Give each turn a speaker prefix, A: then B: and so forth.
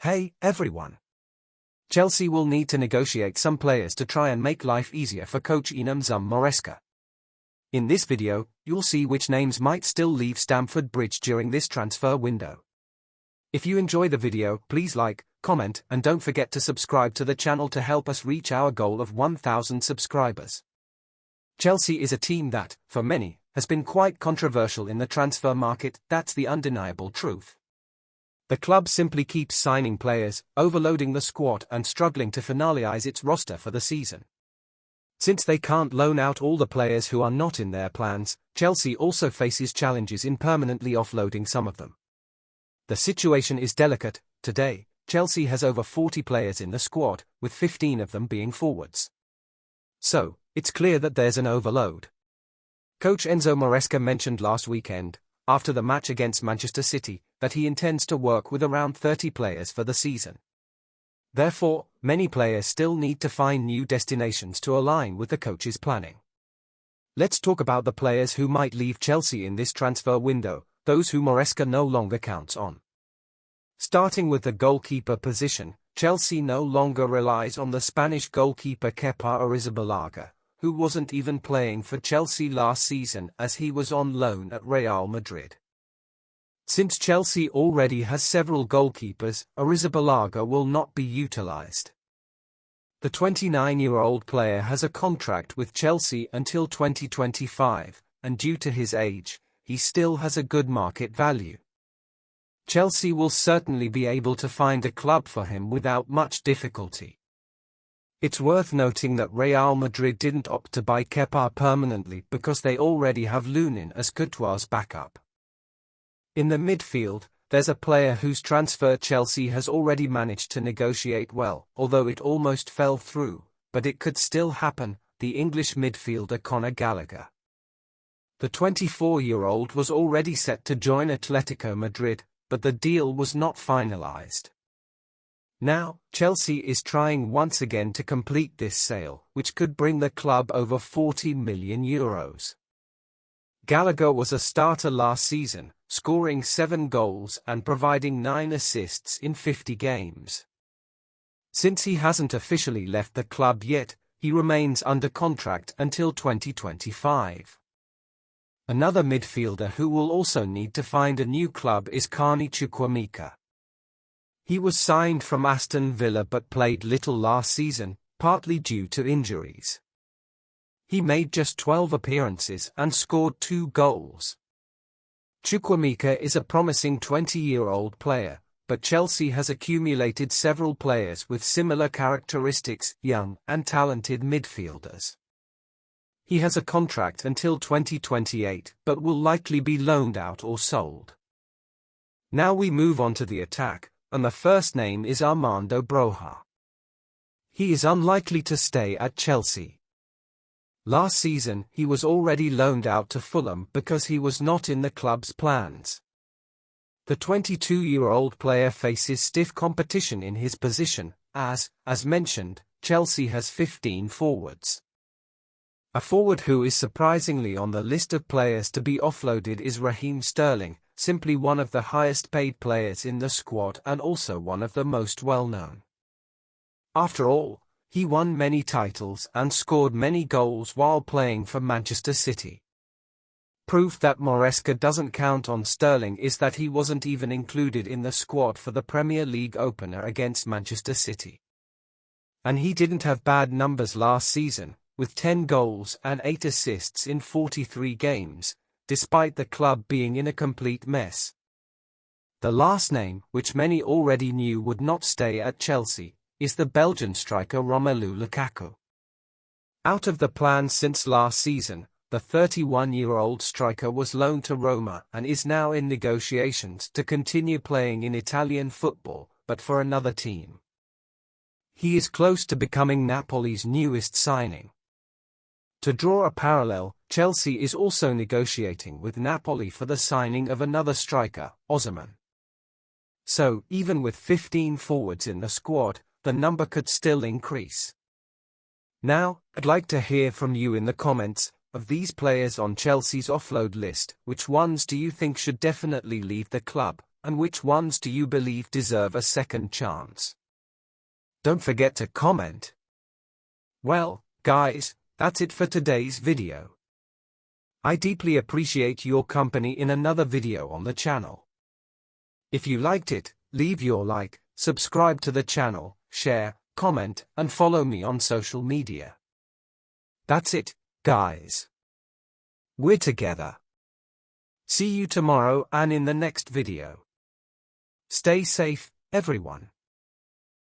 A: Hey, everyone! Chelsea will need to negotiate some players to try and make life easier for coach Enzo Maresca. In this video, you'll see which names might still leave Stamford Bridge during this transfer window. If you enjoy the video, please like, comment, and don't forget to subscribe to the channel to help us reach our goal of 1,000 subscribers. Chelsea is a team that, for many, has been quite controversial in the transfer market. That's the undeniable truth. The club simply keeps signing players, overloading the squad and struggling to finalize its roster for the season. Since they can't loan out all the players who are not in their plans, Chelsea also faces challenges in permanently offloading some of them. The situation is delicate. Today, Chelsea has over 40 players in the squad, with 15 of them being forwards. So, it's clear that there's an overload. Coach Enzo Maresca mentioned last weekend, after the match against Manchester City, that he intends to work with around 30 players for the season. Therefore, many players still need to find new destinations to align with the coach's planning. Let's talk about the players who might leave Chelsea in this transfer window, those who Maresca no longer counts on. Starting with the goalkeeper position, Chelsea no longer relies on the Spanish goalkeeper Kepa Arrizabalaga, who wasn't even playing for Chelsea last season as he was on loan at Real Madrid. Since Chelsea already has several goalkeepers, Arrizabalaga will not be utilized. The 29-year-old player has a contract with Chelsea until 2025, and due to his age, he still has a good market value. Chelsea will certainly be able to find a club for him without much difficulty. It's worth noting that Real Madrid didn't opt to buy Kepa permanently because they already have Lunin as Courtois' backup. In the midfield, there's a player whose transfer Chelsea has already managed to negotiate well, although it almost fell through, but it could still happen, the English midfielder Conor Gallagher. The 24-year-old was already set to join Atletico Madrid, but the deal was not finalized. Now, Chelsea is trying once again to complete this sale, which could bring the club over €40 million. Gallagher was a starter last season, scoring 7 goals and providing 9 assists in 50 games. Since he hasn't officially left the club yet, he remains under contract until 2025. Another midfielder who will also need to find a new club is Carney Chukwuemeka. He was signed from Aston Villa but played little last season, partly due to injuries. He made just 12 appearances and scored 2 goals. Chukwuemeka is a promising 20-year-old player, but Chelsea has accumulated several players with similar characteristics, young and talented midfielders. He has a contract until 2028 but will likely be loaned out or sold. Now we move on to the attack, and the first name is Armando Broja. He is unlikely to stay at Chelsea. Last season, he was already loaned out to Fulham because he was not in the club's plans. The 22-year-old player faces stiff competition in his position, as mentioned, Chelsea has 15 forwards. A forward who is surprisingly on the list of players to be offloaded is Raheem Sterling, simply one of the highest paid players in the squad and also one of the most well-known. After all, he won many titles and scored many goals while playing for Manchester City. Proof that Maresca doesn't count on Sterling is that he wasn't even included in the squad for the Premier League opener against Manchester City. And he didn't have bad numbers last season, with 10 goals and 8 assists in 43 games, despite the club being in a complete mess. The last name, which many already knew would not stay at Chelsea, is the Belgian striker Romelu Lukaku. Out of the plans since last season, the 31-year-old striker was loaned to Roma and is now in negotiations to continue playing in Italian football, but for another team. He is close to becoming Napoli's newest signing. To draw a parallel, Chelsea is also negotiating with Napoli for the signing of another striker, Osimhen. So, even with 15 forwards in the squad, the number could still increase. Now, I'd like to hear from you in the comments. Of these players on Chelsea's offload list, which ones do you think should definitely leave the club, and which ones do you believe deserve a second chance? Don't forget to comment. Well, guys, that's it for today's video. I deeply appreciate your company in another video on the channel. If you liked it, leave your like, subscribe to the channel, share, comment, and follow me on social media. That's it, guys. We're together. See you tomorrow and in the next video. Stay safe, everyone.